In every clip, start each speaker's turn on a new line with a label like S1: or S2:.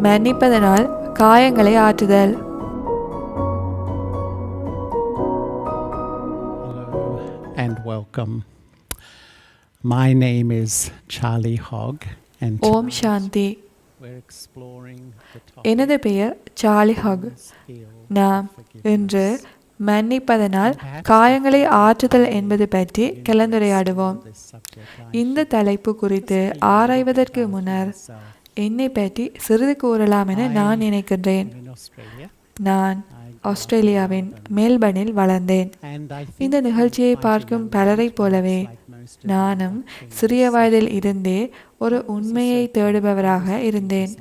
S1: மன்னிப்பதனால் காயங்களை ஆற்றுதல்.
S2: Hello and welcome. My name is Charlie Hogg and
S1: Om Shanti.
S2: we're exploring the topic
S1: எனது பெயர் Charlie hack. நாம் இன்று மன்னிப்பதனால் காயங்களை ஆற்றுதல் என்பது பற்றி கலந்துரையாடுவோம். இந்த தலைப்பு குறித்து ஆராய்வதற்கு முன்னர் என்னை பற்றி சிறிது கூறலாம் என நான் நினைக்கின்றேன். நான் ஆஸ்திரேலியாவின் மெல்பர்னில் வளர்ந்தேன். இந்த நிகழ்ச்சியை பார்க்கும் பலரைப் போலவே நானும் சிறிய வயதில் இருந்தே ஒரு உண்மையை தேடுபவராக இருந்தேன்.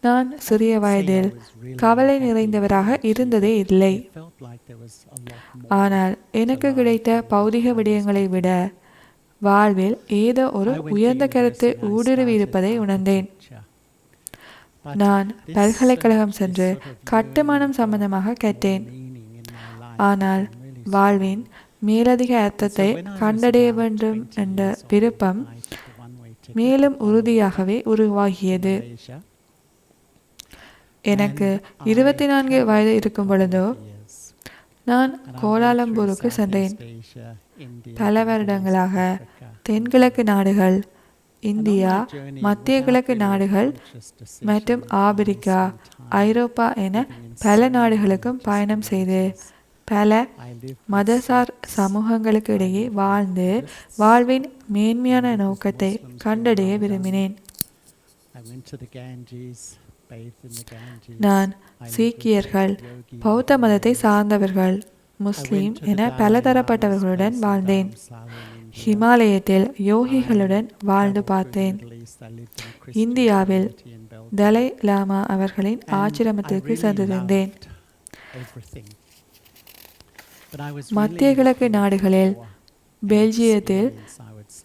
S1: நான் சிறிய வயதில் கவலை நிறைந்தவராக இருந்ததே இல்லை. ஆனால் எனக்கு கிடைத்த பௌதிக விடயங்களை விட வாழ்வில் ஏதோ ஒரு உயர்ந்த கருத்து ஊடுருவி இருப்பதை உணர்ந்தேன். நான் பல்கலைக்கழகம் சென்று கட்டுமானம் சம்பந்தமாக கற்றேன். ஆனால் வாழ்வின் மேலதிக அர்த்தத்தை கண்டடைய வேண்டும் என்ற விருப்பம் மேலும் உறுதியாகவே உருவாகியது. எனக்கு 24 வயது இருக்கும் பொழுதோ நான் கோலாலம்பூருக்கு சென்றேன். பல வருடங்களாக தென்கிழக்கு நாடுகள், இந்தியா, மத்திய கிழக்கு நாடுகள் மற்றும் ஆப்பிரிக்கா, ஐரோப்பா என பல நாடுகளுக்கும் பயணம் செய்து பல மதசார் சமூகங்களுக்கு இடையே வாழ்ந்து வாழ்வின் மேன்மையான நோக்கத்தை கண்டடைய விரும்பினேன். நான் சீக்கியர்கள், பௌத்த மதத்தை சார்ந்தவர்கள், முஸ்லீம் என பலதரப்பட்டவர்களுடன் வாழ்ந்தேன். ஹிமாலயத்தில் யோகிகளுடன் வாழ்ந்து பார்த்தேன். இந்தியாவில் தலை லாமா அவர்களின் ஆசிரமத்திற்கு சென்றிருந்தேன். மத்திய கிழக்கு நாடுகளில் பெல்ஜியத்தில்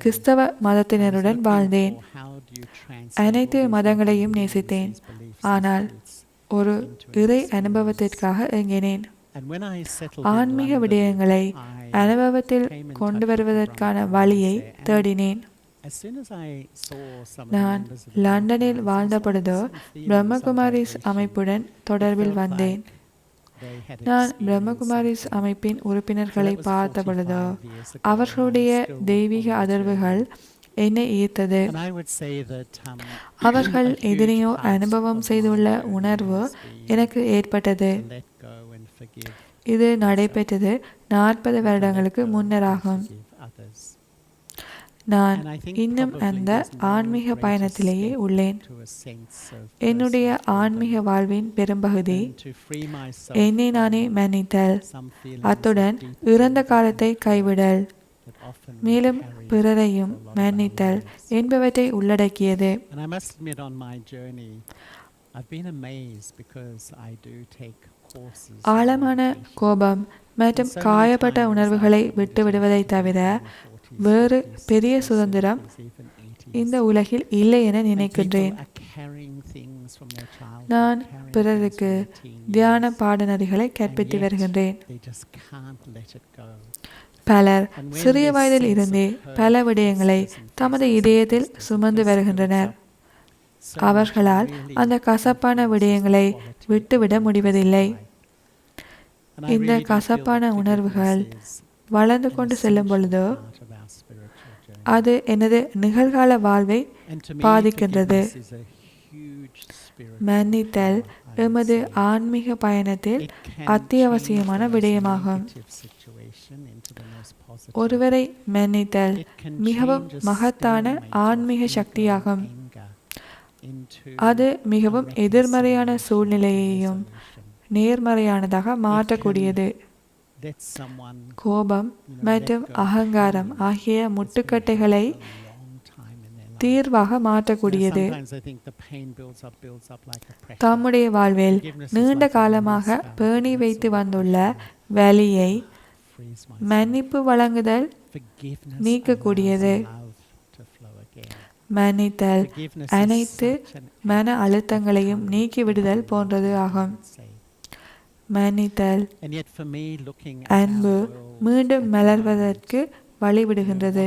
S1: கிறிஸ்தவ மதத்தினருடன் வாழ்ந்தேன். அனைத்து மதங்களையும் நேசித்தேன். ஆனால் ஒரு இறை அனுபவத்திற்காக ஏங்கினேன். ஆன்மீக விடயங்களை அனுபவத்தில் கொண்டு வருவதற்கான வழியை தேடினேன். நான் லண்டனில் வாழ்ந்த பொழுதோ பிரம்மகுமாரிஸ் அமைப்புடன் தொடர்பில் வந்தேன். நான் பிரம்மகுமாரிஸ் அமைப்பின் உறுப்பினர்களை பார்த்த பொழுதோ அவர்களுடைய தெய்வீக அதிர்வுகள் என்னை ஈர்த்தது. அவர்கள் எதிரையோ அனுபவம் செய்துள்ள உணர்வு எனக்கு ஏற்பட்டது. இது நடைபெற்றது 40 வருடங்களுக்கு முன்னராகும். நான் இன்னும் அந்த ஆன்மீக பயணத்திலேயே உள்ளேன். என்னுடைய ஆன்மீக வாழ்வின் பெரும்பகுதி என்னை நானே மன்னித்தல், அத்துடன் இறந்த காலத்தை கைவிடல், மேலும் பிறரையும் மன்னித்தல் என்பவற்றை உள்ளடக்கியது. ஆழமான கோபம் மற்றும் காயப்பட்ட உணர்வுகளை விட்டுவிடுவதை தவிர வேறு பெரிய சுதந்திரம் இந்த உலகில் இல்லை என நினைக்கின்றேன். நான் பிறருக்கு தியான பாடநெறிகளை கற்பித்து வருகின்றேன். பலர் சிறிய வயதில் இருந்தே பல விடயங்களை தமது இதயத்தில் சுமந்து வருகின்றனர். அவர்களால் அந்த கசப்பான விடயங்களை விட்டுவிட முடிவதில்லை. இந்த கசப்பான உணர்வுகள் வளர்ந்து கொண்டு செல்லும் பொழுதோ அது எனது நிகழ்கால வாழ்வை பாதிக்கின்றது. மன்னித்தல் எமது ஆன்மீக பயணத்தில் அத்தியாவசியமான விடயமாகும். ஒருவரை மன்னித்தல் மிகவும் மகத்தான ஆன்மீக சக்தியாகும். அது மிகவும் எதிர்மறையான சூழ்நிலையையும் நேர்மறையானதாக மாற்றக்கூடியது. கோபம் மற்றும் அகங்காரம் ஆகிய முட்டுக்கட்டைகளை தீர்வாக மாற்றக்கூடியது. தம்முடைய வாழ்வில் நீண்ட காலமாக பேணி வைத்து வந்துள்ள வலியை மன்னிப்பு வழங்குதல் நீக்கக்கூடியது. மன்னித்தல் அனைத்து மன அழுத்தங்களையும் நீக்கிவிடுதல் போன்றது ஆகும். மன்னித்தல் அன்பு மீண்டும் மலர்வதற்கு வழிவிடுகின்றது.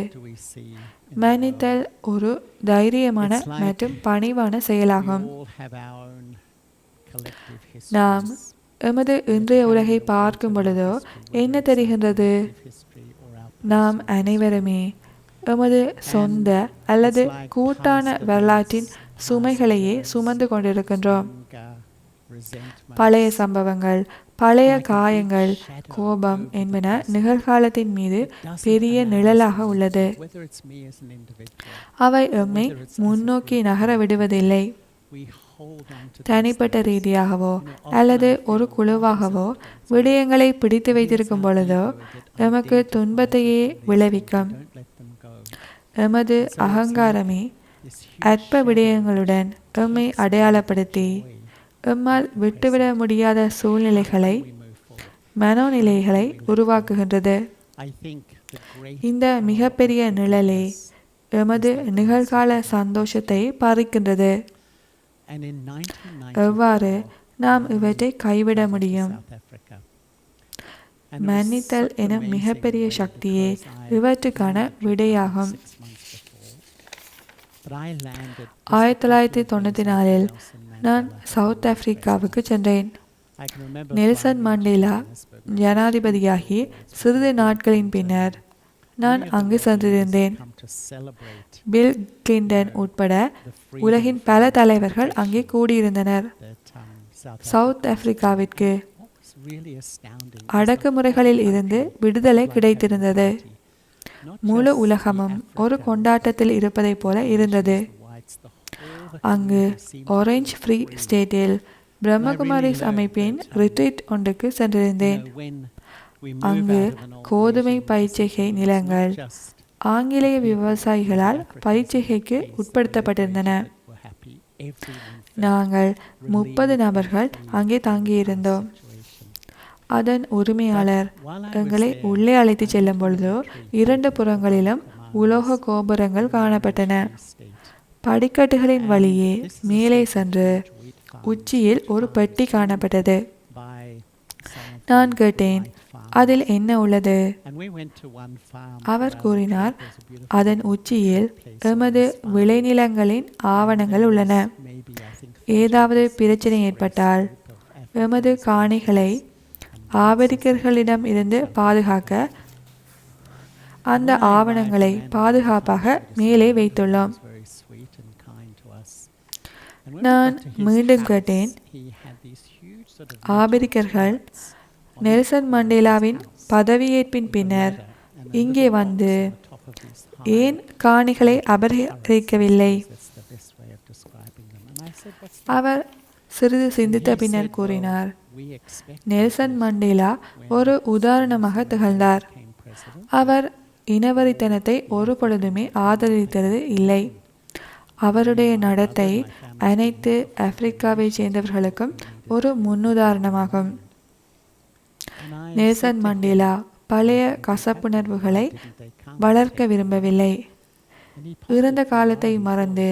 S1: மன்னித்தல் ஒரு தைரியமான மற்றும் பணிவான செயலாகும். நாம் எமது இன்றைய உலகை பார்க்கும் பொழுதோ என்ன தெரிகின்றது? நாம் அனைவருமே எமது சொந்த அல்லது கூட்டான வரலாற்றின் சுமைகளையே சுமந்து கொண்டிருக்கின்றோம். பழைய சம்பவங்கள், பழைய காயங்கள், கோபம் என்பன நிகழ்காலத்தின் மீது பெரிய நிழலாக உள்ளது. அவை எம்மை முன்னோக்கி நகர விடுவதில்லை. தனிப்பட்ட ரீதியாகவோ அல்லது ஒரு குழுவாகவோ விடயங்களை பிடித்து வைத்திருக்கும் பொழுதோ எமக்கு துன்பத்தையே விளைவிக்கும். எமது அகங்காரமே அற்ப விடயங்களுடன் எம்மை அடையாளப்படுத்தி எம்மால் விட்டுவிட முடியாத சூழ்நிலைகளை, மனோநிலைகளை உருவாக்குகின்றது. இந்த மிகப்பெரிய நிழலே எமது நிகழ்கால சந்தோஷத்தை பறிக்கின்றது. எவ்வாறு நாம் இவற்றை கைவிட முடியும்? மன்னித்தல் எனும் மிகப்பெரிய சக்தியே இவற்றுக்கான விடையாகும். 1994 நான் சவுத் ஆப்பிரிக்காவுக்கு சென்றேன். நெல்சன் மண்டேலா ஜனாதிபதியாகி சிறிது நாட்களின் பின்னர் நான் அங்கு சென்றிருந்தேன். பில் கிளின்டன் உட்பட உலகின் பல தலைவர்கள் அங்கே கூடியிருந்தனர். சவுத் ஆப்பிரிக்காவிற்கு அடக்குமுறைகளில் இருந்து விடுதலை கிடைத்திருந்தது. முழு உலகமும் ஒரு கொண்டாட்டத்தில் இருப்பதைப் போல இருந்தது. அங்கு ஆரஞ்ச் ஃப்ரீ ஸ்டேட்டில் பிரம்மகுமாரிஸ் அமைப்பின் ரிட்ரீட் ஒன்றுக்கு சென்றிருந்தேன். அங்கு கோதுமை பயிர்ச்செய்கை நிலங்கள் ஆங்கிலேய விவசாயிகளால் பயிர்ச்செய்கைக்கு உட்படுத்தப்பட்டிருந்தன. நாங்கள் 30 நபர்கள் அங்கே தங்கியிருந்தோம். அதன் உரிமையாளர் எங்களை உள்ளே அழைத்து செல்லும் பொழுதோ 2 புறங்களிலும் உலோக கோபுரங்கள் காணப்பட்டன. படிக்கட்டுகளின் வழியே மேலே சென்று உச்சியில் ஒரு பெட்டி காணப்பட்டது. நான் கேட்டேன், அதில் என்ன உள்ளது? அவர் கூறினார், அதன் உச்சியில் எமது விளைநிலங்களின் ஆவணங்கள் உள்ளன. ஏதாவது பிரச்சனை ஏற்பட்டால் எமது காணிகளை ஆபிரிக்கர்களிடம் இருந்து பாதுகாக்க அந்த ஆவணங்களை பாதுகாப்பாக மேலே வைத்துள்ளோம். நான் மீண்டும் கேட்டேன், ஆபிரிக்கர்கள் நெல்சன் மண்டேலாவின் பதவியேற்பின் பின்னர் இங்கே வந்து ஏன் காணிகளை அபகரிக்கவில்லை? அவர் சிறிது சிந்தித்த பின்னர் கூறினார், நெல்சன் மண்டேலா ஒரு உதாரணமாக திகழ்ந்தார். அவர் இனவரித்தனத்தை ஒரு பொழுதுமே ஆதரித்தது இல்லை. அவருடைய நடத்தை அனைத்து ஆப்பிரிக்காவை சேர்ந்தவர்களுக்கும் ஒரு முன்னுதாரணமாகும். நெல்சன் மண்டேலா பழைய கசப்புணர்வுகளை வளர்க்க விரும்பவில்லை. இறந்த காலத்தை மறந்து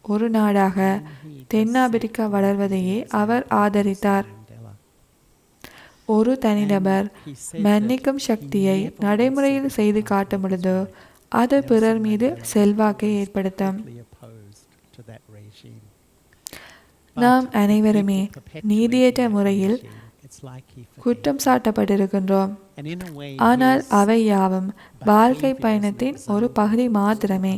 S1: ஒரு நாடாக தென்னாப்பிரிக்கா வளர்வதையே அவர் ஆதரித்தார். ஒரு தனிநபர் மன்னிக்கும் சக்தியை நடைமுறையில் செய்து காட்டும் பொழுது அது பிறர் மீது செல்வாக்கை ஏற்படுத்தும். நாம் அனைவருமே நீதியற்ற முறையில் குற்றம் சாட்டப்பட்டிருக்கின்றோம். ஆனால் அவை யாவும் வாழ்க்கை பயணத்தின் ஒரு பகுதி மாத்திரமே.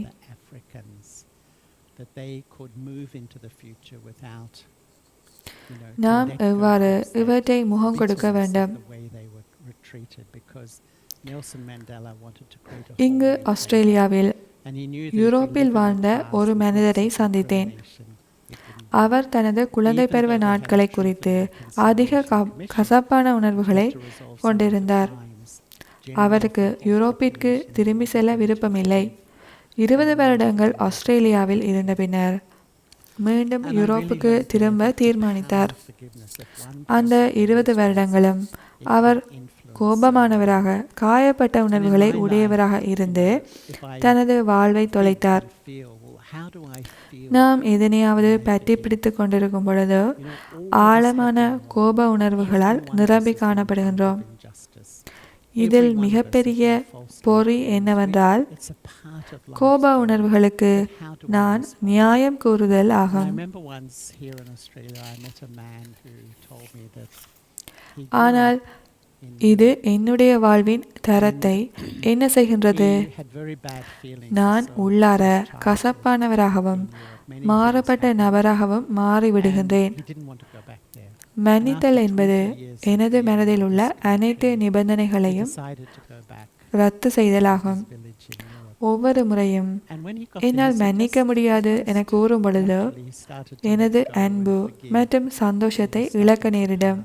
S1: நாம் எவ்வாறு இவற்றை முகம் கொடுக்க வேண்டும்? இங்கு ஆஸ்திரேலியாவில் யூரோப்பில் வாழ்ந்த ஒரு மனிதரை சந்தித்தேன். அவர் தனது குழந்தை பருவ நாட்களை குறித்து அதிக கசப்பான உணர்வுகளை கொண்டிருந்தார். அவருக்கு யூரோப்பிற்கு திரும்பி செல்ல விருப்பமில்லை. 20 வருடங்கள் ஆஸ்திரேலியாவில் இருந்த பின்னர் மீண்டும் யூரோப்புக்கு திரும்ப தீர்மானித்தார். அந்த 20 வருடங்களும் அவர் கோபமானவராக, காயப்பட்ட உணர்வுகளை உடையவராக இருந்து தனது வாழ்வை தொலைத்தார். நாம் எதனையாவது பற்றி பிடித்து கொண்டிருக்கும் பொழுதோ ஆழமான கோப உணர்வுகளால் நிரம்பி காணப்படுகின்றோம். இதில் மிகப்பெரிய பொறி என்னவென்றால் கோப உணர்வுகளுக்கு நான் நியாயம் கூறுதல் ஆகும். ஆனால் இது என்னுடைய வாழ்வின் தரத்தை என்ன செய்கின்றது? நான் உள்ளார கசப்பானவராகவும் மாறுபட்ட நபராகவும் மாறிவிடுகின்றேன். மன்னித்தல் என்பது எனது மனதில் உள்ள அனைத்து நிபந்தனைகளையும் ரத்து செய்தலாகும். ஒவ்வொரு முறையும் என்னால் மன்னிக்க முடியாது என கூறும் பொழுது எனது அன்பு மற்றும் சந்தோஷத்தை இழக்க நேரிடும்.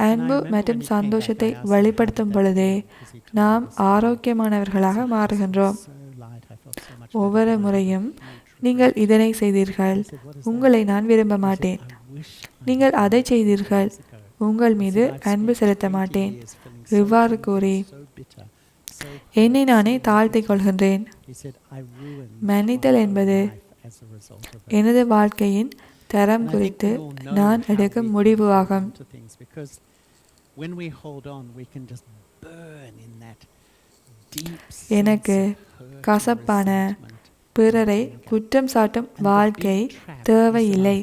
S1: அன்பு மற்றும் சந்தோஷத்தை வெளிப்படுத்தும் பொழுதே நாம் ஆரோக்கியமானவர்களாக மாறுகின்றோம். ஒவ்வொரு முறையும் நீங்கள் இதனை செய்தீர்கள், உங்களை நான் விரும்ப மாட்டேன். நீங்கள் அதை செய்தீர்கள், உங்கள் மீது அன்பு செலுத்த மாட்டேன். இவ்வாறு கூறி என்னை நானே தாழ்த்திக் கொள்கின்றேன். மன்னித்தல் என்பது எனது வாழ்க்கையின் தரம் குறித்து நான் எடுக்கும் முடிவு ஆகும். எனக்கு கசப்பான பிறரை குற்றம் சாட்டும் வாழ்க்கை தேவையில்லை.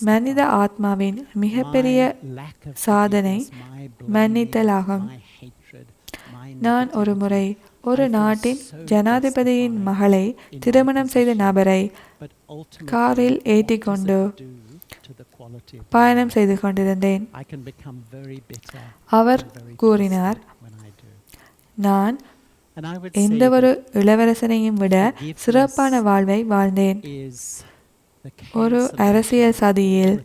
S1: மனித ஆத்மாவின் மிகப்பெரிய சாதனை மன்னித்தல் ஆகும். நான் ஒரு முறை ஒரு நாட்டின் ஜனாதிபதியின் மகளை திருமணம் செய்த நபரை காரில் ஏற்றிக்கொண்டு பயணம் செய்து கொண்டிருந்தேன். அவர் கூறினார், நான் எந்த ஒரு இளவரசனையும் விட சிறப்பான வாழ்வை வாழ்ந்தேன். ஒரு அரசியல் சதியில்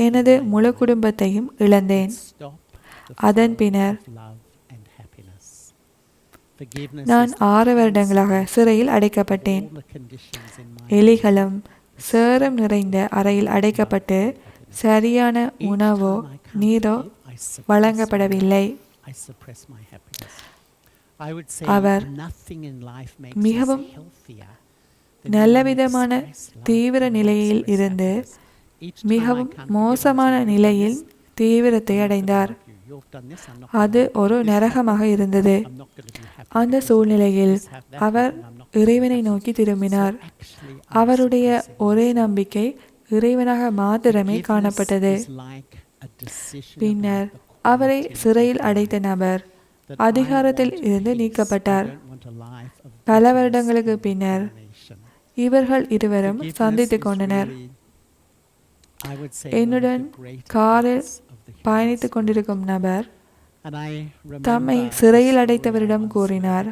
S1: எனது முழு குடும்பத்தையும் இழந்தேன். அதன் பின்னர் நான் 6 வருடங்களாக சிறையில் அடைக்கப்பட்டேன். எலிகளும் சேறும் நிறைந்த அறையில் அடைக்கப்பட்டு சரியான உணவோ நீரோ வழங்கப்படவில்லை. அவர் மிகவும் நல்லவிதமான தீவிர நிலையில் இருந்து மிகவும் மோசமான நிலையில் தீவிரத்தை அடைந்தார். அது ஒரு நரகமாக இருந்தது. அந்த சூழ்நிலையில் அவர் இறைவனை நோக்கி திரும்பினார். அவருடைய ஒரே நம்பிக்கை இறைவனாக மாத்திரமே காணப்பட்டது. பின்னர் அவரை சிறையில் அடைத்த நபர் அதிகாரத்தில் இருந்து நீக்கப்பட்டார். பல வருடங்களுக்கு பின்னர் இவர்கள் இருவரும் சந்தித்துக் கொண்டனர். என்னுடன் காரில் பயணித்துக் கொண்டிருக்கும் நபர் தம்மை சிறையில் அடைத்தவரிடம் கூறினார்,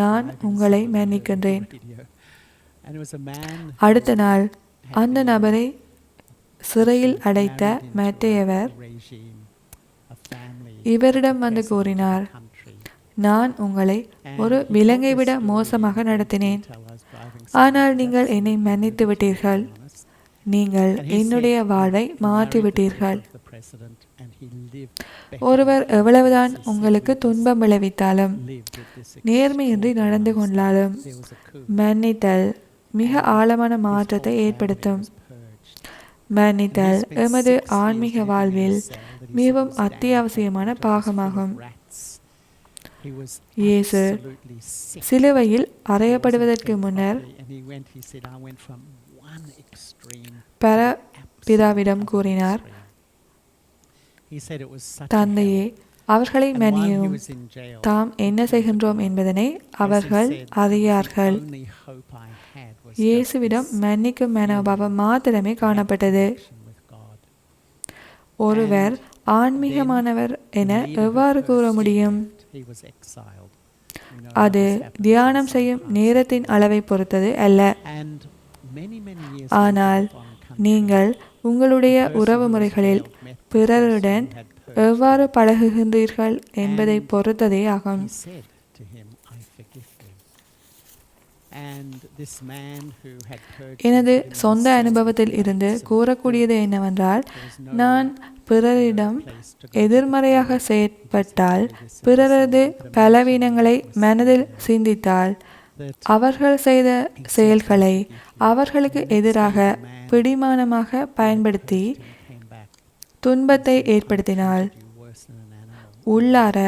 S1: நான் உங்களை மன்னிக்கின்றேன். அடுத்த நாள் அந்த நபரை சிறையில் அடைத்த மற்றையவர் இவரிடம் வந்து கூறினார், நான் உங்களை ஒரு விலங்கை விட மோசமாக நடத்தினேன். ஆனால் நீங்கள் என்னை மன்னித்து விட்டீர்கள். நீங்கள் என்னுடைய வாழ்வை மாற்றிவிட்டீர்கள். ஒருவர் எவ்வளவுதான் உங்களுக்கு துன்பம் விளைவித்தாலும் நேர்மையின்றி நடந்து கொண்டாலும் மன்னித்தல் மிக ஆழமான மாற்றத்தை ஏற்படுத்தும். மன்னித்தல் எமது ஆன்மீக வாழ்வில் மிகவும் அத்தியாவசியமான பாகமாகும். இயேசு சிலுவையில் அறையப்படுவதற்கு முன்னர் பரபிதாவிடம் கூறினார், தந்தையே, அவர்களை மன்னியும், தாம் என்ன செய்கின்றோம் என்பதனை அவர்கள் அறியார்கள். இயேசுவிடம் மன்னிக்கும் மனோபாவம் மாத்திரமே காணப்பட்டது. ஒருவர் ஆன்மீகமானவர் என எவ்வாறு கூற முடியும்? அது தியானம் செய்யும் நேரத்தின் அளவை பொறுத்தது அல்ல. ஆனால் நீங்கள் உங்களுடைய உறவு முறைகளில் பிறருடன் எவ்வாறு பழகுகின்றீர்கள் என்பதை பொறுத்ததே ஆகும். எனது சொந்த அனுபவத்தில் இருந்து கூறக்கூடியது என்னவென்றால், நான் பிறரிடம் எதிர்மறையாக செயற்பட்டால், பிறரது பலவீனங்களை மனதில் சிந்தித்தால், அவர்கள் செய்த செயல்களை அவர்களுக்கு எதிராக பிடிமானமாக பயன்படுத்தி துன்பத்தை ஏற்படுத்தினால், உள்ளார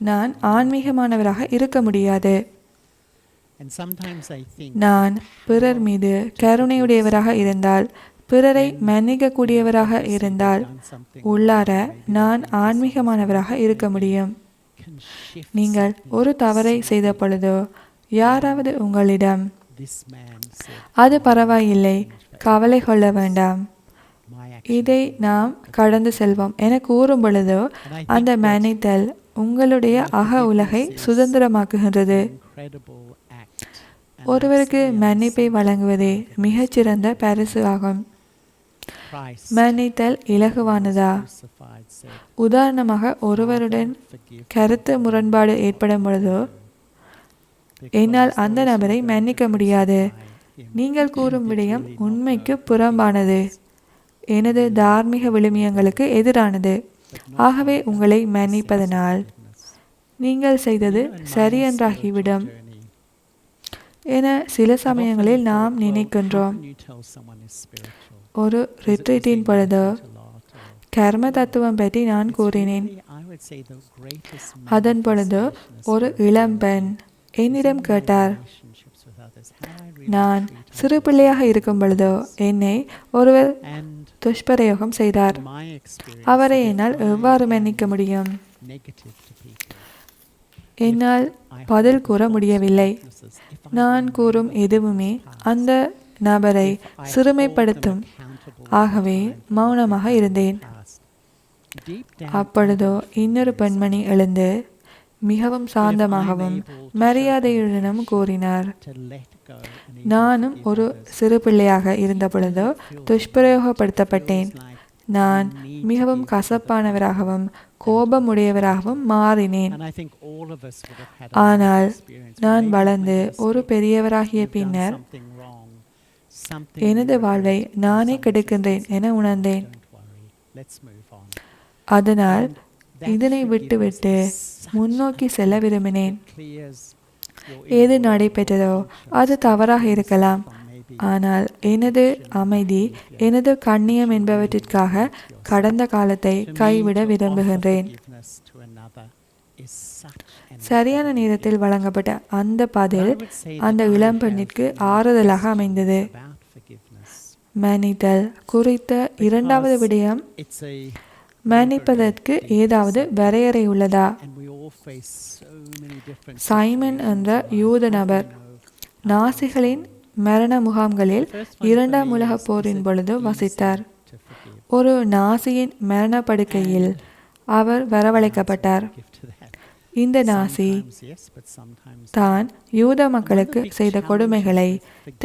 S1: நான் ஆன்மீகமானவராக இருக்க முடியாது. நான் பிறர் மீது கருணையுடையவராக இருந்தால், பிறரை மன்னிக்கக்கூடியவராக இருந்தால், உள்ளார நான் ஆன்மீகமானவராக இருக்க முடியும். நீங்கள் ஒரு தவறை செய்த பொழுதோ யாராவது உங்களிடம் அது பரவாயில்லை, கவலை கொள்ள வேண்டாம், இதை நாம் கடந்து செல்வோம் என கூறும் பொழுதோ அந்த மன்னித்தல் உங்களுடைய அக உலகை சுதந்திரமாக்குகின்றது. ஒருவருக்கு மன்னிப்பை வழங்குவதே மிகச்சிறந்த பரிசு ஆகும். மன்னித்தல் இலகுவானதா? உதாரணமாக, ஒருவருடன் கருத்து முரண்பாடு ஏற்படும் பொழுதோ என்னால் அந்த நபரை மன்னிக்க முடியாது, நீங்கள் கூறும் விடயம் உண்மைக்கு புறம்பானது, எனது தார்மீக விழுமியங்களுக்கு எதிரானது, ஆகவே உங்களை மன்னிப்பதனால் நீங்கள் செய்தது சரியென்றாகிவிடும் என சில சமயங்களில் நாம் நினைக்கின்றோம். ஒரு ரிட்ரீட்டின் பொழுது கர்ம தத்துவம் பற்றி நான் கூறினேன். அதன் பொழுது ஒரு இளம்பெண் என்னிடம் கேட்டார், நான் சிறு பிள்ளையாக இருக்கும் பொழுதோ என்னை ஒருவர் துஷ்பிரயோகம் செய்தார், அவரை என்னால் எவ்வாறு மன்னிக்க முடியும்? என்னால் பதில் கூற முடியவில்லை. நான் கூறும் எதுவுமே அந்த நபரை சிறுமைப்படுத்தும், ஆகவே மௌனமாக இருந்தேன். அப்பொழுதோ இன்னொரு பெண்மணி எழுந்து மிகவும் சாந்தமாகவும் மரியாதையுடனும் கூறினார், நானும் ஒரு சிறு பிள்ளையாக இருந்த பொழுதோ துஷ்பிரயோகப்படுத்தப்பட்டேன். நான் மிகவும் கசப்பானவராகவும் கோபமுடையவராகவும் மாறினேன். ஆனால் நான் வளர்ந்து ஒரு பெரியவராகிய பின்னர் எனது வாழ்வை நானே கெடுக்கின்றேன் என உணர்ந்தேன். அதனால் இதனை விட்டுவிட்டு முன்னோக்கி செல்ல விரும்பினேன். எது நடைபெற்றதோ அது தவறாக இருக்கலாம், ஆனால் எனது அமைதி, எனது கண்ணியம் என்பவற்றிற்காக கடந்த காலத்தை கைவிட விரும்புகின்றேன். சரியான நேரத்தில் வழங்கப்பட்ட அந்த பதில் அந்த இளம்பெண்ணிற்கு ஆறுதலாக அமைந்தது. மன்னித்தல் குறித்த இரண்டாவது விடயம், மன்னிப்பதற்கு ஏதாவது வரையறை உள்ளதா? சைமன் என்ற யூத நபர் நாசிகளின் மரண முகாம்களில் இரண்டாம் உலகப் போரின் பொழுது வசித்தார். ஒரு நாசியின் மரணப்படுக்கையில் அவர் வரவழைக்கப்பட்டார். இந்த நாசி தான் யூத மக்களுக்கு செய்த கொடுமைகளை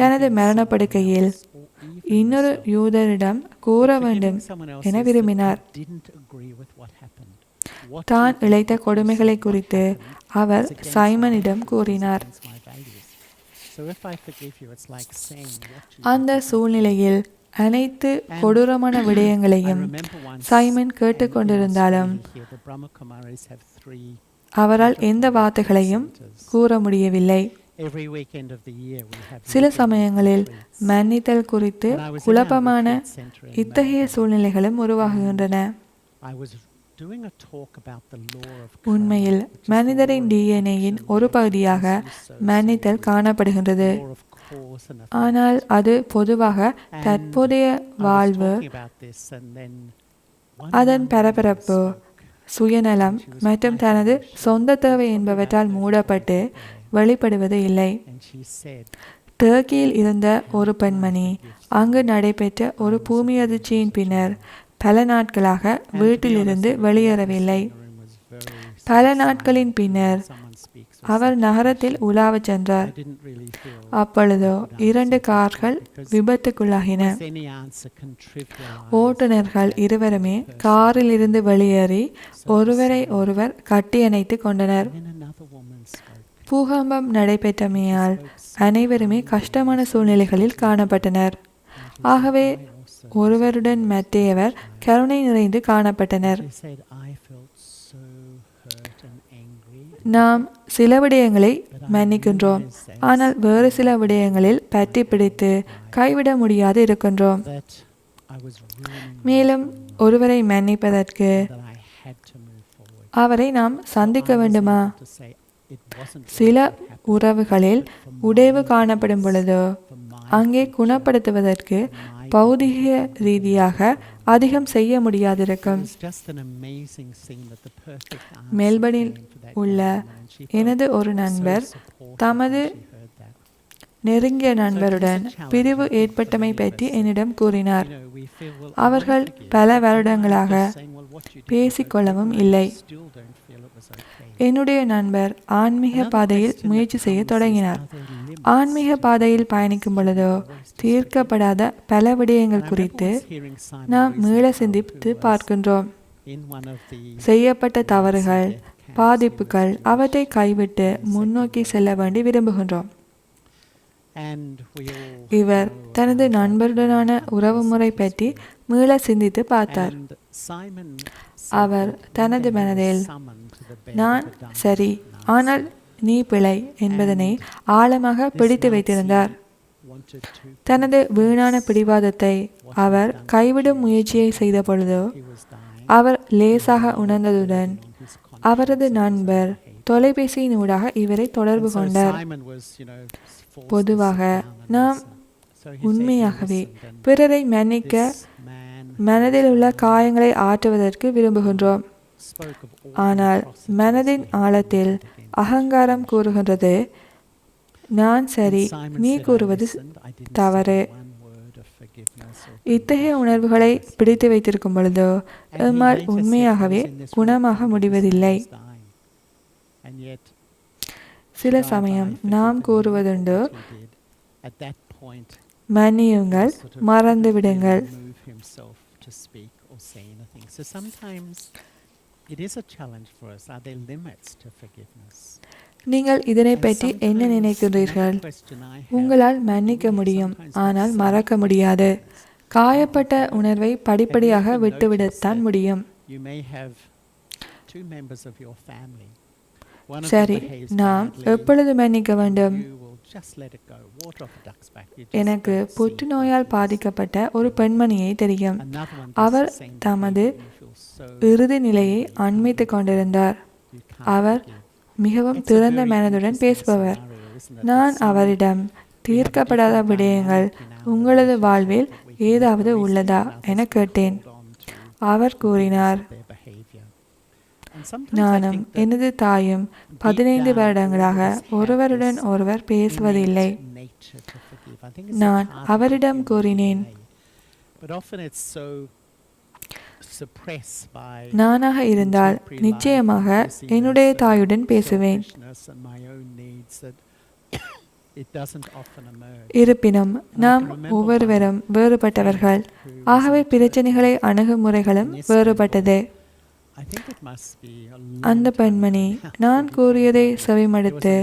S1: தனது மரணப்படுக்கையில் இன்னொரு யூதரிடம் கூற வேண்டும் என விரும்பினார். தான் இழைத்த கொடுமைகளை குறித்து அவர் சைமனிடம் கூறினார். அந்த சூழ்நிலையில் அனைத்து கொடூரமான விடயங்களையும் சைமன் கேட்டுக்கொண்டிருந்தாலும் அவரால் எந்த வார்த்தைகளையும் கூற முடியவில்லை. சில சமயங்களில் மன்னித்தல் குறித்து குழப்பமான இத்தகைய சூழ்நிலைகளும் உருவாகுகின்றன. உண்மையில் மனிதரின் டிஎன்ஏயின் ஒரு பகுதியாக மன்னித்தல் காணப்படுகின்றது. ஆனால் அது பொதுவாக தற்போதைய வாழ்வு, அதன் பரபரப்பு, சுயநலம் மற்றும் தனது சொந்த தேவை என்பவற்றால் மூடப்பட்டு வெளிப்படுவது இல்லை. டர்க்கியில் இருந்த ஒரு பெண்மணி அங்கு நடைபெற்ற ஒரு பூமி அதிர்ச்சியின் பின்னர் பல நாட்களாக வீட்டிலிருந்து வெளியேறவில்லை. பல நாட்களின் பின்னர் அவர் நகரத்தில் உலாவச் சென்றார். அப்பொழுதோ 2 கார்கள் விபத்துக்குள்ளாகின. ஓட்டுநர்கள் இருவருமே காரில் இருந்து வெளியேறி ஒருவரை ஒருவர் கட்டியணைத்து கொண்டனர். பூகம்பம் நடைபெற்றமையால் அனைவருமே கஷ்டமான சூழ்நிலைகளில் காணப்பட்டனர். ஆகவே ஒருவருடன் மற்றையவர் கருணை நிறைந்து காணப்பட்டனர். நாம் சில விடயங்களை மன்னிக்கின்றோம், ஆனால் வேறு சில விடயங்களில் பற்றி பிடித்து கைவிட முடியாது இருக்கின்றோம். மேலும் ஒருவரை மன்னிப்பதற்கு அவரை நாம் சந்திக்க வேண்டுமா?
S2: to say it wasn't
S1: சில
S2: right what happened,
S1: உறவுகளில்
S2: but for
S1: உடைவு
S2: my
S1: காணப்படும் பொழுதோ
S2: for my
S1: அங்கே
S2: future,
S1: குணப்படுத்துவதற்கு
S2: for my
S1: பௌதிக
S2: dignity,
S1: ரீதியாக அதிகம் செய்ய
S2: it
S1: முடியாதிருக்கும்.
S2: was just an amazing scene that the perfect answer
S1: மெல்பர்னில்
S2: came for that
S1: உள்ள
S2: young woman, and she felt
S1: எனது ஒரு
S2: so
S1: நண்பர்
S2: supported
S1: தமது
S2: when she heard that.
S1: நெருங்கிய நண்பருடன் பிரிவு ஏற்பட்டமை பற்றி என்னிடம் கூறினார்.
S2: You know, we feel, well,
S1: அவர்கள்
S2: I forgive,
S1: பல
S2: but
S1: வருடங்களாக
S2: just saying, well, what you did was
S1: பேசிக்கொள்ளவும்
S2: okay,
S1: இல்லை.
S2: I still don't feel it was okay.
S1: என்னுடைய நண்பர் ஆன்மீக
S2: Another
S1: பாதையில்
S2: question
S1: முயற்சி
S2: that
S1: செய்ய
S2: comes is,
S1: தொடங்கினார்.
S2: are there limits
S1: ஆன்மீக
S2: to
S1: பாதையில்
S2: forgiveness?
S1: பயணிக்கும் பொழுதோ
S2: Is there ways to
S1: தீர்க்கப்படாத பல
S2: forgive? And
S1: விடயங்கள்
S2: I
S1: குறித்து
S2: remember once hearing Simon
S1: நாம் மீள
S2: Wiesenthal,
S1: சிந்தித்து
S2: who was
S1: பார்க்கின்றோம்.
S2: in one of the
S1: செய்யப்பட்ட
S2: Nazi
S1: தவறுகள்,
S2: death camps. He was
S1: பாதிப்புகள்
S2: Jewish
S1: அவற்றை கைவிட்டு
S2: in the Second
S1: முன்னோக்கி
S2: World
S1: செல்ல
S2: War.
S1: வேண்டி விரும்புகின்றோம்.
S2: And we all
S1: இவர்
S2: know
S1: தனது
S2: about that
S1: நண்பருடனான
S2: unpleasant
S1: உறவுமுறை பற்றி
S2: history.
S1: மீள சிந்தித்து பார்த்தார்.
S2: And Simon
S1: our
S2: said that
S1: தனது
S2: one day he was
S1: மனதில்
S2: summoned to the bed
S1: நான்
S2: of a dying
S1: சரி
S2: Nazi.
S1: ஆனால் நீ பிழை என்பதனை ஆழமாக
S2: This
S1: பிடித்து
S2: Nazi
S1: வைத்திருந்தார்.
S2: wanted to
S1: தனது வீணான
S2: confess
S1: பிடிவாதத்தை
S2: what he
S1: our
S2: had done to
S1: கைவிடும்
S2: Jewish
S1: முயற்சியை
S2: people.
S1: செய்த பொழுதோ
S2: He was dying.
S1: அவர் லேசாக
S2: He had a
S1: உணர்ந்ததுடன்
S2: burden on his conscience
S1: அவரது
S2: of his own
S1: நண்பர்
S2: behavior.
S1: தொலைபேசியின் ஊடாக இவரை தொடர்பு
S2: And so
S1: கொண்டார்.
S2: Simon was, you know, forced to
S1: பொதுவாக
S2: sit down and
S1: நாம்
S2: listen. So he said he
S1: உண்மையாகவே
S2: listened, and
S1: பிறரை மன்னிக்க
S2: this man
S1: மனதில் உள்ள
S2: was
S1: காயங்களை ஆற்றுவதற்கு விரும்புகின்றோம்.
S2: spoke of all the
S1: ஆனால்
S2: atrocities
S1: மனதின்
S2: he had
S1: ஆழத்தில்
S2: committed against
S1: அகங்காரம்
S2: Jewish
S1: கூறுகின்றது, நான்
S2: people.
S1: சரி
S2: And Simon
S1: நீ
S2: said, I
S1: கூறுவது
S2: listened, I didn't
S1: தவறு.
S2: say one word of forgiveness or
S1: இத்தகைய
S2: compassion
S1: உணர்வுகளை
S2: against him.
S1: பிடித்து வைத்திருக்கும் பொழுதோ
S2: And he
S1: எம்மால்
S2: later said, I
S1: உண்மையாகவே
S2: was in this room
S1: குணமாக
S2: thinking this
S1: முடிவதில்லை.
S2: man was dying. And yet,
S1: சில
S2: should I
S1: சமயம்
S2: have
S1: நாம்
S2: forgiven him
S1: கூறுவதுண்டு,
S2: for what he did? At that point,
S1: மன்னியுங்கள்,
S2: he sort of
S1: மறந்து
S2: couldn't
S1: விடுங்கள்.
S2: really move himself to speak or say anything. So sometimes it is a challenge for us. Are there limits to forgiveness?
S1: நீங்கள் இதனை
S2: And
S1: பற்றி என்ன
S2: sometimes
S1: நினைக்கிறீர்கள்?
S2: another question I have,
S1: உங்களால் மன்னிக்க
S2: do we
S1: முடியும்,
S2: sometimes not
S1: ஆனால்
S2: say
S1: மறக்க முடியாது.
S2: forgiveness?
S1: காயப்பட்ட உணர்வை படிப்படியாக
S2: Have you ever
S1: விட்டுவிடத்தான்
S2: noticed
S1: முடியும்.
S2: You may have two members of your family. One of them
S1: சரி,
S2: behaves
S1: நாம்
S2: badly.
S1: எப்பொழுது மன்னிக்க வேண்டும்?
S2: You will just let it go. Water off a duck's back. You just
S1: எனக்கு
S2: don't see
S1: புற்றுநோயால்
S2: forgiveness.
S1: பாதிக்கப்பட்ட ஒரு பெண்மணியை தெரியும்.
S2: Another one
S1: our
S2: does the same
S1: தமது
S2: behavior and you feel so
S1: இறுதி நிலையை அண்மித்துக் கொண்டிருந்தார்.
S2: you can't
S1: our
S2: forgive.
S1: மிகவும்
S2: It's a
S1: திறந்த
S2: very
S1: மனதுடன்
S2: interesting
S1: பேசுபவர்.
S2: scenario, isn't it?
S1: நான்
S2: That some-
S1: அவரிடம்
S2: we have a
S1: தீர்க்கப்படாத
S2: different
S1: விடயங்கள்
S2: dynamic in our
S1: உங்களது
S2: relationship
S1: வாழ்வில்
S2: that we can
S1: ஏதாவது
S2: easily
S1: உள்ளதா
S2: and others
S1: என
S2: can
S1: கேட்டேன்.
S2: hold on to
S1: our
S2: because
S1: கூறினார்,
S2: of their behavior. And sometimes I
S1: நானும்
S2: think that
S1: எனது தாயும்
S2: deep
S1: 15
S2: down
S1: வருடங்களாக
S2: all of us have
S1: ஒருவருடன்
S2: this
S1: ஒருவர் பேசுவதில்லை.
S2: innate nature to forgive. I think it's a
S1: நான்
S2: part of the
S1: அவரிடம்
S2: human
S1: கூறினேன்,
S2: DNA. But often it's so suppressed by
S1: நானாக இருந்தால்
S2: contemporary life
S1: நிச்சயமாக
S2: and busyness
S1: என்னுடைய
S2: and
S1: தாயுடன் பேசுவேன்.
S2: selfishness and my own needs that it doesn't often emerge.
S1: இருப்பினும் நாம் ஒவ்வொருவரும் வேறுபட்டவர்கள். ஆகவே பிரச்சனைகளை அணுகுமுறைகளும் வேறுபட்டது.
S2: I think it must be a
S1: அந்த
S2: long time
S1: பெண்மணி
S2: ago.
S1: நான் கூறியதை செவிமடுத்து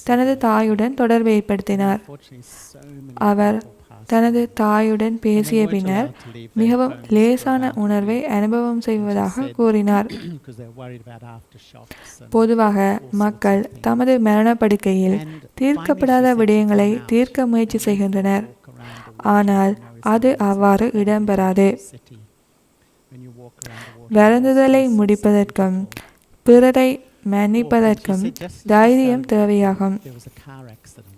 S1: தனது தாயுடன் தொடர்பு ஏற்படுத்தினார்.
S2: Unfortunately, so many
S1: அவர்
S2: people pass
S1: தனது
S2: away.
S1: தாயுடன்
S2: And they
S1: பேசிய
S2: weren't
S1: பின்னர்
S2: allowed to leave their
S1: மிகவும்
S2: homes for
S1: லேசான
S2: about a
S1: உணர்வை
S2: week.
S1: அனுபவம்
S2: And she
S1: செய்வதாக
S2: said,
S1: கூறினார்.
S2: because they're worried about aftershocks and
S1: பொதுவாக
S2: all sorts
S1: மக்கள்
S2: of things.
S1: தமது மரணப்படுக்கையில்
S2: And finally
S1: தீர்க்கப்படாத
S2: she said
S1: விடயங்களை
S2: to come out
S1: தீர்க்க முயற்சி
S2: and
S1: செய்கின்றனர்.
S2: walk around the water.
S1: ஆனால்
S2: You know, it's
S1: அது
S2: amazing
S1: அவ்வாறு
S2: when you
S1: இடம்பெறாது.
S2: walk the city, when you walk around the water,
S1: வருந்துதலை
S2: it's
S1: முடிப்பதற்கும்
S2: beautiful.
S1: பிறரை மன்னிப்பதற்கும் தைரியம் தேவையாகும்.
S2: There was a car accident.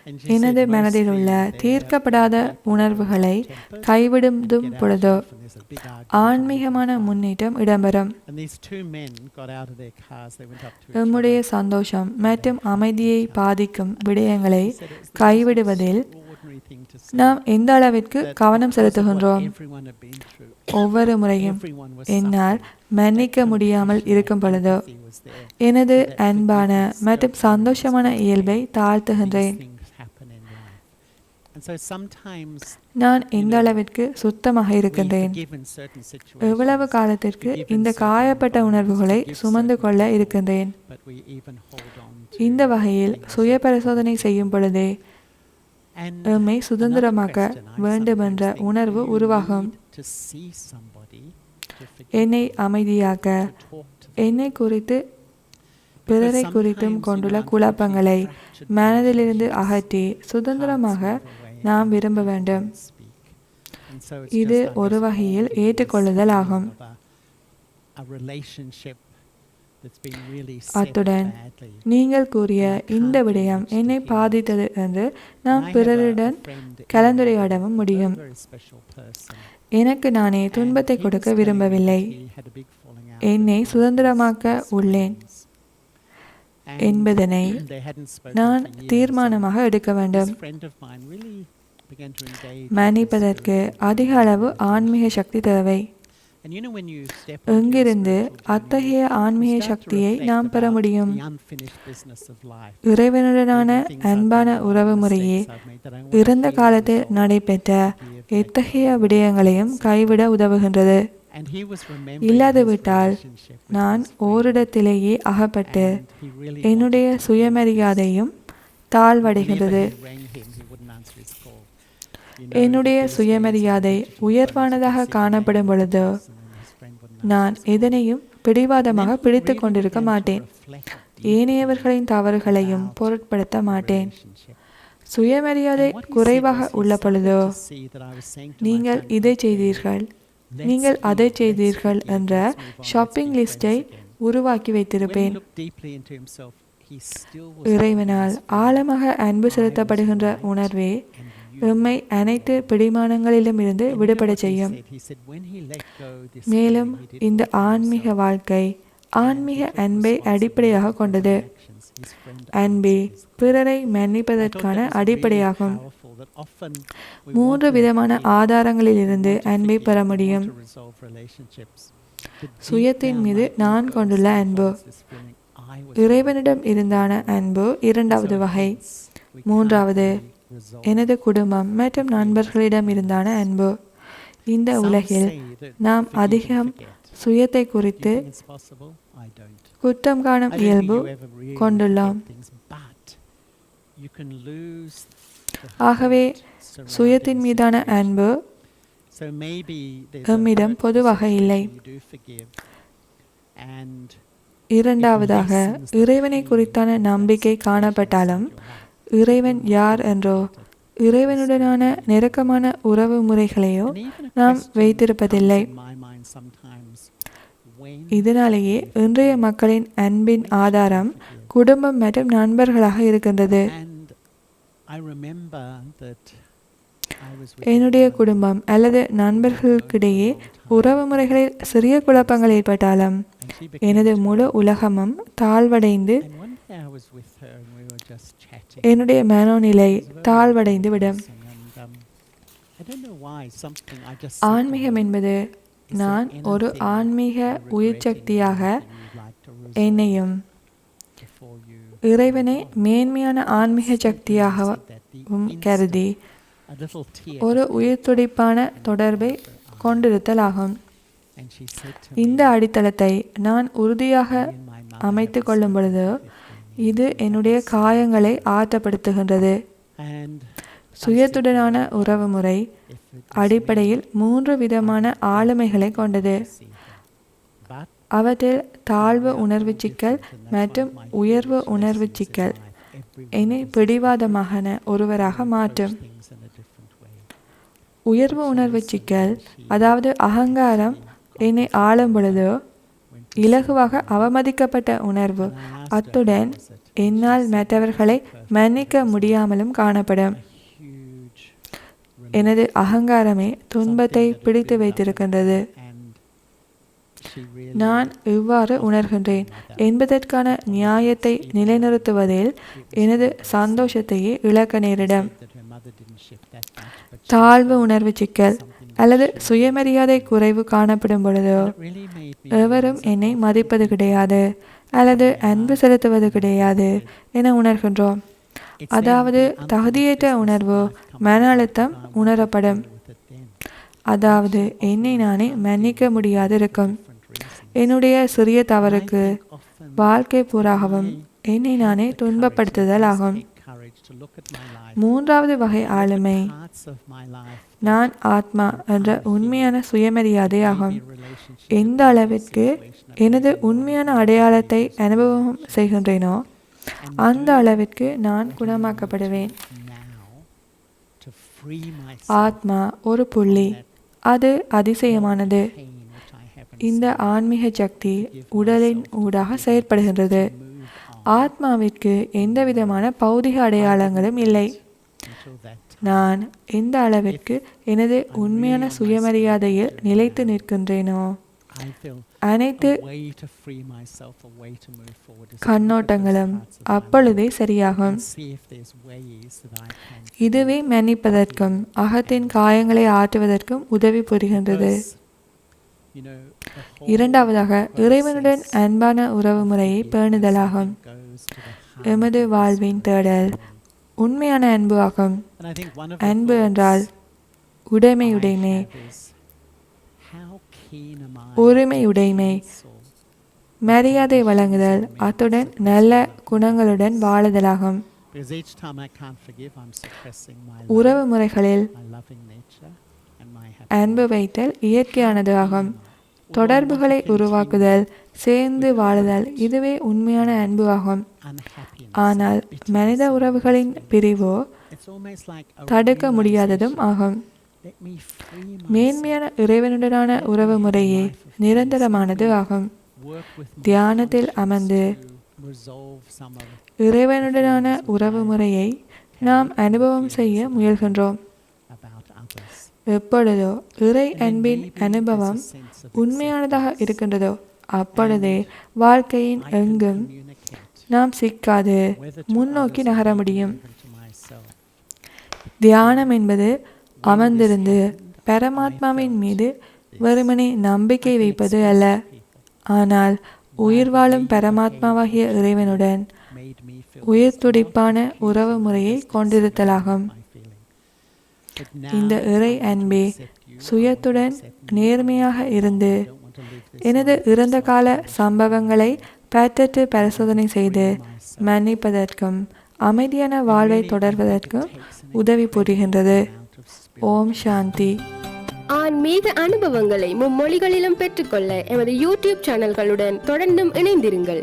S2: And she
S1: எனது
S2: said
S1: மனதில் உள்ள
S2: mostly there
S1: தீர்க்கப்படாத
S2: people
S1: உணர்வுகளை
S2: lose temper,
S1: கைவிடும்
S2: get
S1: பொழுதோ
S2: out and there's a big argument
S1: ஆன்மீகமான
S2: and
S1: முன்னேற்றம் இடம்பெறும்.
S2: And these two men got out of their cars, they went up to each
S1: நம்முடைய
S2: other.
S1: சந்தோஷம் மற்றும் அமைதியை பாதிக்கும் விடயங்களை
S2: He said it was the most
S1: கைவிடுவதில்
S2: extraordinary thing to see.
S1: நாம் எந்த அளவிற்கு
S2: That
S1: கவனம்
S2: because of what
S1: செலுத்துகின்றோம்.
S2: everyone had been through,
S1: ஒவ்வொரு முறையும்
S2: everyone was
S1: என்னால்
S2: suffering.
S1: மன்னிக்க
S2: That
S1: முடியாமல்
S2: compassion,
S1: இருக்கும்
S2: that
S1: பொழுதோ
S2: empathy was there.
S1: எனது
S2: So that
S1: அன்பான
S2: forgiveness
S1: மற்றும்
S2: helped them
S1: சந்தோஷமான
S2: respond.
S1: இயல்பை
S2: These
S1: தாழ்த்துகின்றேன்.
S2: things happen in life. And so sometimes
S1: நான் எந்த அளவிற்கு சுத்தமாக
S2: we
S1: இருக்கின்றேன்,
S2: forgive in certain
S1: எவ்வளவு
S2: situations,
S1: காலத்திற்கு
S2: forgive in
S1: இந்த
S2: certain
S1: காயப்பட்ட
S2: environments,
S1: உணர்வுகளை
S2: forgive
S1: சுமந்து
S2: certain
S1: கொள்ள
S2: people,
S1: இருக்கின்றேன்.
S2: but we even hold on
S1: இந்த
S2: to
S1: வகையில்
S2: things
S1: சுய
S2: that
S1: பரிசோதனை
S2: we
S1: செய்யும் பொழுதே
S2: And
S1: எம்மை
S2: another
S1: சுதந்திரமாக்க
S2: question I
S1: வேண்டுமென்ற
S2: sometimes think,
S1: உணர்வு
S2: do you
S1: உருவாகும்.
S2: need to see somebody to forgive
S1: என்னை
S2: them,
S1: அமைதியாக்க,
S2: to talk to them?
S1: என்னை குறித்து
S2: Because
S1: பிறரை குறித்தும்
S2: sometimes,
S1: கொண்டுள்ள
S2: unfortunately,
S1: குழப்பங்களை
S2: fractured
S1: மனதிலிருந்து
S2: relationships,
S1: அகற்றி சுதந்திரமாக
S2: hearts move away
S1: நாம்
S2: and
S1: விரும்ப
S2: people
S1: வேண்டும்.
S2: don't speak. And so it's
S1: இது
S2: just, I
S1: ஒரு
S2: guess,
S1: வகையில்
S2: holding this
S1: ஏற்றுக்கொள்ளுதல் ஆகும்.
S2: feeling of a relationship that's been really said
S1: அத்துடன்
S2: badly.
S1: நீங்கள் கூறிய இந்த விடயம் என்னை பாதித்தது என்று நாம் பிறருடன் கலந்துரையாடவும் முடியும். எனக்கு நானே துன்பத்தை கொடுக்க விரும்பவில்லை. என்னை சுதந்திரமாக்க உள்ளேன் என்பதனை நான் தீர்மானமாக எடுக்க வேண்டும். மன்னிப்பதற்கு அதிக அளவு ஆன்மீக சக்தி தேவை. எங்கிருந்து அத்தகைய ஆன்மீக சக்தியை நாம் பெற முடியும்? இறைவனுடனான அன்பான உறவு முறையே இறந்த காலத்தில் நடைபெற்ற எத்தகைய விடயங்களையும் கைவிட உதவுகின்றது. இல்லாதுவிட்டால் நான் ஓரிடத்திலேயே அகப்பட்டு என்னுடைய சுயமரியாதையும் தாழ்வடைகின்றது. என்னுடைய சுயமரியாதை உயர்வானதாக காணப்படும் பொழுது நான் எதனையும் பிடிவாதமாக பிடித்து கொண்டிருக்க மாட்டேன். ஏனையவர்களின் தவறுகளையும் பொருட்படுத்த மாட்டேன். சுயமரியாதை குறைவாக உள்ள பொழுதோ நீங்கள் இதை செய்தீர்கள், நீங்கள் அதை செய்தீர்கள் என்ற ஷாப்பிங் லிஸ்டை உருவாக்கி வைத்திருப்பேன். இறைவனால் ஆழமாக அன்பு செலுத்தப்படுகின்ற உணர்வே எம்மை அனைத்து பிடிமானங்களிலுமிருந்து விடுபட செய்யும். மேலும் இந்த ஆன்மீக வாழ்க்கை ஆன்மீக அன்பை அடிப்படையாக கொண்டது. அன்பே பிறரை மன்னிப்பதற்கான அடிப்படையாகும். 3 விதமான ஆதாரங்களிலிருந்து அன்பை பெற முடியும். சுயத்தின் மீது நான் கொண்டுள்ள அன்பு, இறைவனிடம் இருந்தான அன்பு 2வது வகை, 3வது எனது குடும்பம் மற்றும் நண்பர்களிடம் இருந்தான அன்பு. இந்த உலகில் நாம் அதிகம் சுயத்தை குறித்து குற்றம் காணும் இயல்பு கொண்டுள்ளோம். ஆகவே சுயத்தின் மீதான அன்பு எம்மிடம் பொதுவாக இல்லை. 2வதாக இறைவனை குறித்தான நம்பிக்கை காணப்பட்டாலும் இறைவன் யார் என்றோ இறைவனுடனான நெருக்கமான உறவு முறைகளையோ நாம் வைத்திருப்பதில்லை. இதனாலேயே இன்றைய மக்களின் அன்பின் ஆதாரம் குடும்பம் மற்றும் நண்பர்களாக இருக்கின்றது. என்னுடைய குடும்பம் அல்லது நண்பர்களுக்கிடையே உறவு முறைகளில் சிறிய குழப்பங்கள் ஏற்பட்டாலும் எனது முழு உலகமும் தாழ்வடைந்து என்னுடைய மனோநிலை தாழ்வடைந்து விடும். ஆன்மீகம் என்பது நான் ஒரு ஆன்மீக உயிர் சக்தியாக என்னையும் இறைவனை மேன்மையான ஆன்மீக சக்தியாகவும் கருதி ஒரு உயிர் துடிப்பான தொடர்பை கொண்டிருத்தல் ஆகும். இந்த அடித்தளத்தை நான் உறுதியாக அமைத்து கொள்ளும் பொழுது இது என்னுடைய காயங்களை ஆற்றப்படுத்துகின்றது. சுயத்துடனான உறவு முறை அடிப்படையில் 3 விதமான ஆளுமைகளை கொண்டது. அவற்றில் தாழ்வு உணர்வு சிக்கல் மற்றும் உயர்வு உணர்வு சிக்கல் என்னை பிடிவாதமான ஒருவராக மாற்றும். உயர்வு உணர்வு சிக்கல், அதாவது அகங்காரம், என்னை ஆளும் பொழுது இலகுவாக அவமதிக்கப்பட்ட உணர்வு, அத்துடன் என்னால் மற்றவர்களை மன்னிக்க முடியாமலும் காணப்படும். எனது அகங்காரமே துன்பத்தை பிடித்து வைத்திருக்கின்றது. நான் இவ்வாறு உணர்கின்றேன் என்பதற்கான நியாயத்தை நிலைநிறுத்துவதில் எனது சந்தோஷத்தையே இழக்க நேரிடும். தாழ்வு உணர்வு சிக்கல் அல்லது சுயமரியாதை குறைவு காணப்படும் பொழுதோ எவரும் என்னை மதிப்பது கிடையாது அல்லது அன்பு செலுத்துவது கிடையாது என உணர்கின்றோம். அதாவது தகுதியற்ற உணர்வு, மன அழுத்தம் உணரப்படும். அதாவது என்னை நானே மன்னிக்க முடியாது இருக்கும். என்னுடைய சிறிய தவறுக்கு வாழ்க்கை பூராகவும் என்னை நானே துன்பப்படுத்துதல் ஆகும். 3வது வகை ஆளுமை நான் ஆத்மா என்ற உண்மையான சுயமரியாதை ஆகும். எந்த அளவிற்கு எனது உண்மையான அடையாளத்தை அனுபவம் செய்கின்றேனோ அந்த அளவிற்கு நான் குணமாக்கப்படுவேன். ஆத்மா ஒரு புள்ளி, அது அதிசயமானது. இந்த ஆன்மீக சக்தி உடலின் ஊடாக செயற்படுகின்றது. ஆத்மாவிற்கு எந்தவிதமான பௌதிக அடையாளங்களும் இல்லை. நான் எந்த அளவிற்கு எனது உண்மையான சுயமரியாதையில் நிலைத்து நிற்கின்றேனோ அனைத்து கண்ணோட்டங்களும் அப்பொழுதே சரியாகும். இதுவே மன்னிப்பதற்கும் அகத்தின் காயங்களை ஆற்றுவதற்கும் உதவி புரிகின்றது. இரண்டாவதாக, இறைவனுடன் அன்பான உறவு முறையை பேணுதலாகும். எமது வாழ்வின் தேடல் உண்மையான அன்பு ஆகும். அன்பு என்றால் உடைமை, உரிமையுடைமை, மரியாதை வழங்குதல், அத்துடன் நல்ல குணங்களுடன் வாழுதலாகும். உறவு முறைகளில் அன்பு வைத்தல் இயற்கையானது ஆகும். தொடர்புகளை உருவாக்குதல், சேர்ந்து வாழுதல், இதுவே உண்மையான அன்பு ஆகும். ஆனால் மனித உறவுகளின் பிரிவோ தடுக்க முடியாததும் ஆகும். மேன்மையான இறைவனுடனான உறவு முறையே நிரந்தரமானது ஆகும். தியானத்தில் அமர்ந்து இறைவனுடனான உறவு முறையை நாம் அனுபவம் செய்ய முயல்கின்றோம். எப்பொழுதோ இறை அன்பின் அனுபவம் உண்மையானதாக இருக்கின்றதோ அப்பொழுதே வாழ்க்கையின் எங்கும் நாம் சிக்காது முன்னோக்கி நகர முடியும். தியானம் என்பது அமர்ந்திருந்து பரமாத்மாவின் மீது வெறுமனே நம்பிக்கை வைப்பது அல்ல, ஆனால் உயிர் வாழும் பரமாத்மாவாகிய இறைவனுடன் உயிர் துடிப்பான உறவு முறையை கொண்டிருத்தலாகும். இந்த இறை அன்பே சுயத்துடன் நேர்மையாக இருந்து எனது இறந்த கால சம்பவங்களை பற்றற்று பரிசோதனை செய்து மன்னிப்பதற்கும் அமைதியான வாழ்வை தொடர்வதற்கும் உதவி புரிகின்றது. ஓம் சாந்தி.
S3: ஆன்மீக அனுபவங்களை மும்மொழிகளிலும் பெற்றுக்கொள்ள எமது யூடியூப் சேனல்களுடன் தொடர்ந்தும் இணைந்திருங்கள்.